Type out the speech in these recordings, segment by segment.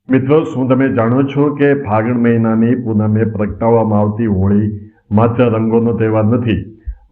મિત્રો, શું તમે જાણો છો કે ફાગણ મહિનાની પૂનમે પ્રગટાવવામાં આવતી હોળી માત્ર રંગોનો તહેવાર નથી,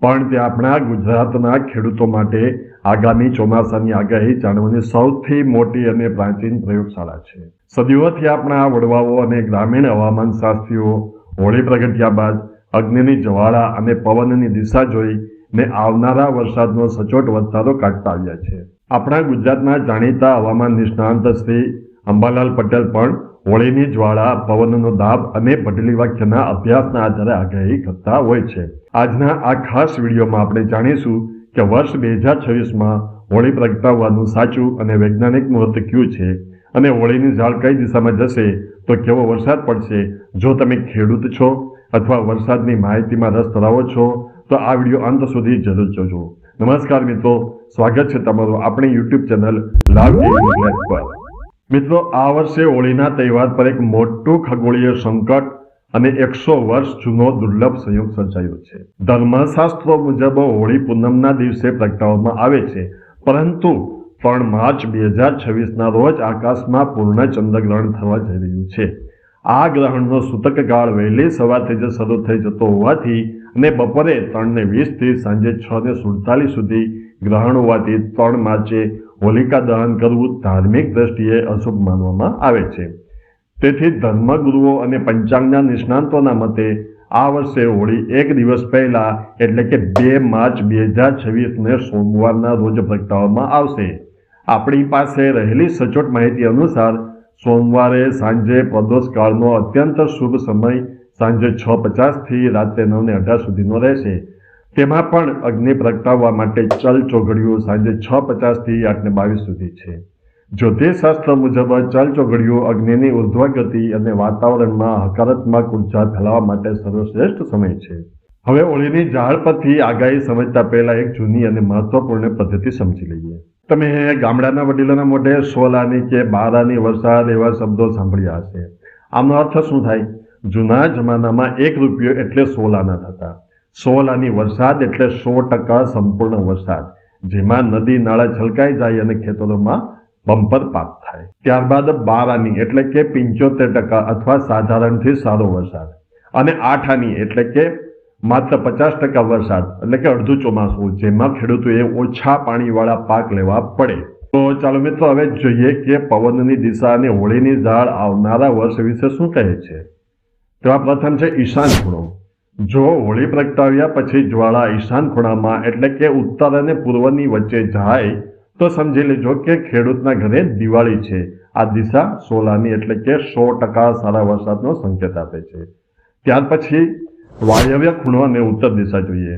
પણ તે આપણા ગુજરાતના ખેડૂતો માટે આગામી ચોમાસાની આગાહી જાણવાની સૌથી મોટી અને પ્રાચીન પ્રયોગશાળા છે. સદીઓથી આપણા વડવાઓ અને ગ્રામીણ હવામાન શાસ્ત્રીઓ હોળી પ્રગટ્યા બાદ અગ્નિની જ્વાળા અને પવનની દિશા જોઈને આવનારા વરસાદનો સચોટ વરસાદો કાઢતા આવ્યા છે. આપણા ગુજરાતના જાણીતા હવામાન નિષ્ણાંત શ્રી અંબાલાલ પટેલ પણ હોળીની જ્વાળા, પવનનો દાબ અને ભડલી વાક્યના અભ્યાસના આધારે આગાહી કરતા હોય છે. આજના આ ખાસ વિડીયોમાં આપણે જાણીશું કે વર્ષ 2026માં હોળી પ્રગટાવવાનું સાચું અને વૈજ્ઞાનિક મુહૂર્ત કયું છે અને હોળીની ઝાળ કઈ દિશામાં જશે તો કેવો વરસાદ પડશે. જો તમે ખેડૂત છો અથવા વરસાદની માહિતીમાં રસ ધરાવો છો તો આ વિડીયો અંત સુધી જરૂર જોજો. નમસ્કાર મિત્રો, સ્વાગત છે તમારું આપણી યુટ્યુબ ચેનલ લાઈવ ટીવી પર. મિત્રો, આ વર્ષે હોળીના તહેવાર પર એક મોટું ખગોળીય સંકટ અને 100 વર્ષ જૂનો દુર્લભ સંયોગ સર્જાયો છે. ધર્મશાસ્ત્રો મુજબ હોળી પૂનમના દિવસે પ્રગટાવવામાં આવે છે, પરંતુ 3 માર્ચ 2026ના રોજ આકાશમાં પૂર્ણ ચંદ્રગ્રહણ થવા જઈ રહ્યું છે. આ ગ્રહણનો સૂતક કાળ વહેલી સવારથી જ શરૂ થઈ જતો હોવાથી અને બપોરે 3:20 થી સાંજે 6:47 સુધી ગ્રહણ હોવાથી 3 માર્ચે હોલિકા દહન કરવું ધાર્મિક દ્રષ્ટિએ અશુભ માનવામાં આવે છે. તેથી ધર્મગુરુઓ અને પંચાંગના નિષ્ણાંતોના મતે આ વર્ષે હોળી એક દિવસ પહેલા એટલે કે 2 માર્ચ 2026ને સોમવારના રોજ પ્રગટાવવામાં આવશે. આપણી પાસે રહેલી સચોટ માહિતી અનુસાર સોમવારે સાંજે પ્રદોષ કાળનો અત્યંત શુભ સમય સાંજે 6:50 થી રાત્રે 9:18 સુધીનો રહેશે. તેમાં પણ અગ્નિ પ્રગટાવવા માટે ચલ ચોઘડિયું સાંજે 6:50 થી 8:22 સુધી છે. જ્યોતિષશાસ્ત્ર મુજબ ચલ ચોઘડિયું અગ્નિની ઉર્ધ્વ ગતિ અને વાતાવરણમાં હકારાત્મક ઉર્જા ફેલાવવા માટે સર્વશ્રેષ્ઠ સમય છે. હવે હોળીની ઝાળ પરથી આગાહી સમજતા પહેલા એક જૂની અને મહત્વપૂર્ણ પદ્ધતિ સમજી લઈએ. તમે ગામડાના વડીલોના મોઢે 16 આની કે 12 આની વરસાદ એવા શબ્દો સાંભળ્યા હશે. આનો અર્થ શું થાય? જૂના જમાનામાં 1 રૂપિયો એટલે 16 આના થતા. 16 આની વરસાદ એટલે 100% સંપૂર્ણ વરસાદ, જેમાં નદી નાળા છલકાઈ જાય અને ખેતરોમાં બમ્પર પાક થાય. ત્યારબાદ 12 આની એટલે કે 75% અથવા સાધારણથી સારો વરસાદ, અને 8 આની એટલે કે માત્ર 50% વરસાદ એટલે કે અડધું ચોમાસું, જેમાં ખેડૂતોએ ઓછા પાણીવાળા પાક લેવા પડે. તો ચાલો મિત્રો, હવે જોઈએ કે પવનની દિશા અને હોળીની ઝાળ આવનારા વર્ષ વિશે શું કહે છે. તો પ્રથમ છે ઈશાન ખૂણો. જો હોળી પ્રગટાવ્યા પછી જ્વાળા ઈશાન ખૂણામાં એટલે કે ઉત્તર અને પૂર્વની વચ્ચે જાય તો સમજી લેજો કે ખેડૂતના ઘરે દિવાળી છે. આ દિશા 16 આની એટલે કે 100% સારા વરસાદનો સંકેત આપે છે. ત્યાર પછી વાયવ્ય ખૂણો અને ઉત્તર દિશા જોઈએ.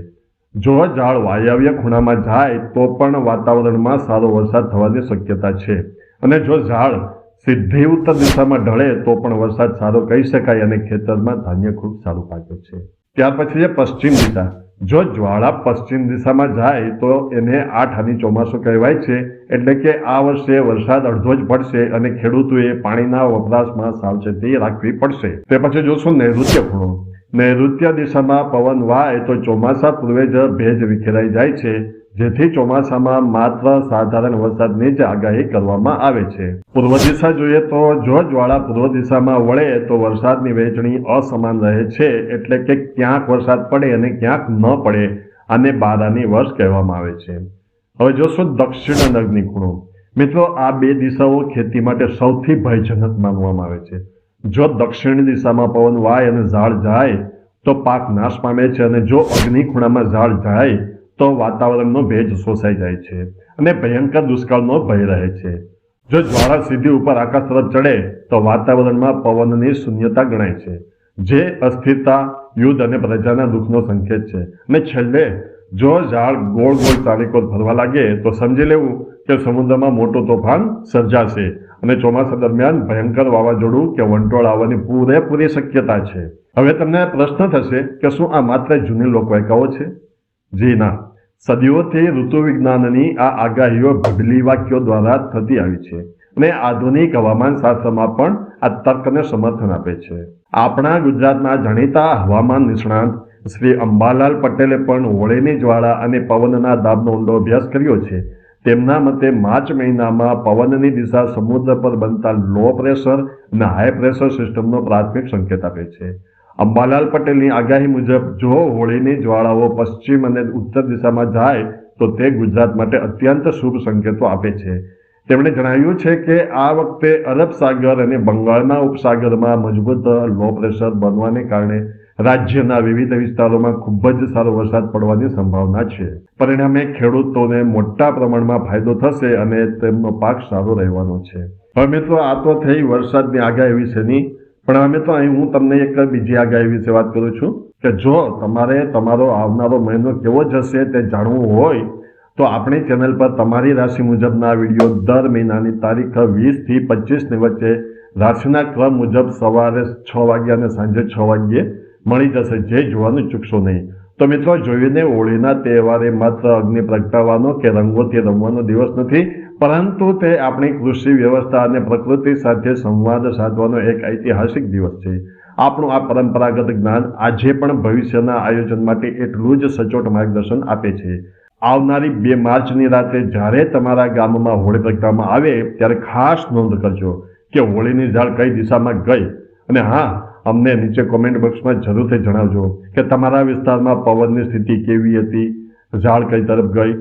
જો ઝાડ વાયવ્ય ખૂણામાં જાય તો પણ વાતાવરણમાં સારો વરસાદ થવાની શક્યતા છે, અને જો ઝાડ સીધી ઉત્તર દિશામાં ઢળે તો પણ વરસાદ સારો કહી શકાય અને ખેતરમાં ધાન્ય ખૂબ સારું પાકે છે. ત્યાર પછી છે પશ્ચિમ દિશા. જો જ્વાળા પશ્ચિમ દિશામાં જાય તો એને 8 આની ચોમાસું કહેવાય છે, એટલે કે આ વર્ષે વરસાદ અડધો જ પડશે અને ખેડૂતોએ પાણીના વપરાશમાં સાવચેતી રાખવી પડશે. તે પછી જોશું નૈઋત્ય ખૂણો. નૈઋત્ય દિશામાં પવન વાય તો ચોમાસા પૂર્વે જ ભેજ વિખેરાઈ જાય છે, જેથી ચોમાસામાં માત્ર સાધારણ વરસાદની જ આગાહી કરવામાં આવે છે. પૂર્વ દિશા જોઈએ તો જો જ્વાળા પૂર્વ દિશામાં વળે તો વરસાદની વહેંચણી અસમાન રહે છે, એટલે કે ક્યાંક વરસાદ પડે અને ક્યાંક ન પડે. આને 12 આની વર્ષ કહેવામાં આવે છે. હવે જોશું દક્ષિણ અગ્નિ ખૂણો. મિત્રો, આ 2 દિશાઓ ખેતી માટે સૌથી ભયજનક માનવામાં આવે છે. જો દક્ષિણ દિશામાં પવન વાય અને ઝાડ જાય તો પાક નાશ પામે છે, અને જો અગ્નિ ખૂણામાં ઝાડ જાય તો વાતાવરણનો ભેજ શોષાઈ જાય છે અને ભયંકર દુષ્કાળનો ભય રહે છે. જો જ્વાળા સીધી ઉપર આકાશ તરફ ચડે તો વાતાવરણમાં પવનની શૂન્યતા ગણાય છે, જે અસ્થિરતા, યુદ્ધ અને પ્રજાના દુઃખનો સંકેત છે. અને છેલ્લે જો ઝાડ ગોળ ગોળ ચારેકોર ફરવા લાગે તો સમજી લેવું કે સમુદ્રમાં મોટું તોફાન સર્જાશે અને ચોમાસા દરમિયાન ભયંકર વાવાઝોડું કે વંટોળ આવવાની પૂરેપૂરી શક્યતા છે. હવે તમને પ્રશ્ન થશે કે શું આ માત્ર જૂની લોકવાયકાઓ છે? જી ના. સદીઓથી ઋતુ વિજ્ઞાનની આ આગાહીઓ ભડલી વાક્યો દ્વારા થતી આવી છે, અને આધુનિક હવામાન શાસ્ત્રમાં પણ આ તર્કને સમર્થન આપે છે. આપણા ગુજરાતના જાણીતા હવામાન નિષ્ણાંત શ્રી અંબાલાલ પટેલે પણ હોળીની જ્વાળા અને પવનના દાબનો ઊંડો અભ્યાસ કર્યો છે. તેમના મતે માર્ચ મહિનામાં પવનની દિશા સમુદ્ર પર બનતા લો પ્રેશર અને હાઈ પ્રેશર સિસ્ટમનો પ્રાથમિક સંકેત આપે છે. અંબાલાલ પટેલની આગાહી મુજબ જો હોળીની જ્વાળાઓ પશ્ચિમ અને ઉત્તર દિશામાં જાય તો તે ગુજરાત માટે અત્યંત શુભ સંકેતો આપે છે. તેમણે જણાવ્યું છે કે આ વખતે અરબ સાગર અને બંગાળના ઉપસાગરમાં મજબૂત લો પ્રેશર બનવાને કારણે રાજ્યના વિવિધ વિસ્તારોમાં ખૂબ જ સારો વરસાદ પડવાની સંભાવના છે. પરિણામે ખેડૂતોને મોટા પ્રમાણમાં ફાયદો થશે અને તેમનો પાક સારો રહેવાનો છે. હવે મિત્રો, આ તો થઈ વરસાદની આગાહી વિશેની, પણ હવે મિત્રો અહીં હું તમને એક બીજી આગાહી વિશે વાત કરું છું કે જો તમારે તમારો આવનારો મહિનો કેવો જશે તે જાણવું હોય તો આપણી ચેનલ પર તમારી રાશિ મુજબના વિડીયો દર મહિનાની તારીખ 20 થી 25ની વચ્ચે રાશિના ક્રમ મુજબ સવારે 6 વાગ્યા અને સાંજે 6 વાગ્યે મળી જશે, જે જોવાનું ચૂકશો નહીં. તો મિત્રો, જોઈને હોળીના તહેવારે માત્ર અગ્નિ પ્રગટાવવાનો કે રંગોથી રમવાનો દિવસ નથી, પરંતુ તે આપણી કૃષિ વ્યવસ્થા અને પ્રકૃતિ સાથે સંવાદ સાધવાનો એક ઐતિહાસિક દિવસ છે. આપણું આ પરંપરાગત જ્ઞાન આજે પણ ભવિષ્યના આયોજન માટે એટલું જ સચોટ માર્ગદર્શન આપે છે. આવનારી 2 માર્ચની રાતે જ્યારે તમારા ગામમાં હોળી પ્રગટાવવામાં આવે ત્યારે ખાસ નોંધ કરજો કે હોળીની ઝાળ કઈ દિશામાં ગઈ. અને હા, અમને નીચે કોમેન્ટ બોક્સમાં જરૂરથી જણાવજો કે તમારા વિસ્તારમાં પવનની સ્થિતિ કેવી હતી, ઝાડ કઈ તરફ ગઈ.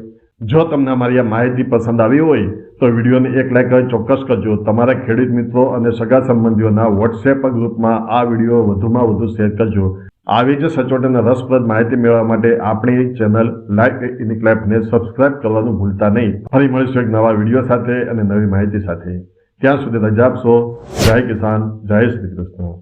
જો તમને અમારી આ માહિતી પસંદ આવી હોય તો વિડીયોને એક લાઈક ચોક્કસ કરજો. તમારા ખેડૂત મિત્રો અને સગા સંબંધીઓના વોટ્સએપ ગ્રુપમાં આ વિડીયો વધુમાં વધુ શેર કરજો. આવી જ સચોટ અને રસપ્રદ માહિતી મેળવવા માટે આપણી ચેનલ લાઈક ઇનક્લેપને સબસ્ક્રાઇબ કરવાનું ભૂલતા નહીં. ફરી મળીશું એક નવા વિડીયો સાથે અને નવી માહિતી સાથે. ત્યાં સુધી રજા આપશો. જય કિસાન, જય શ્રી કૃષ્ણ.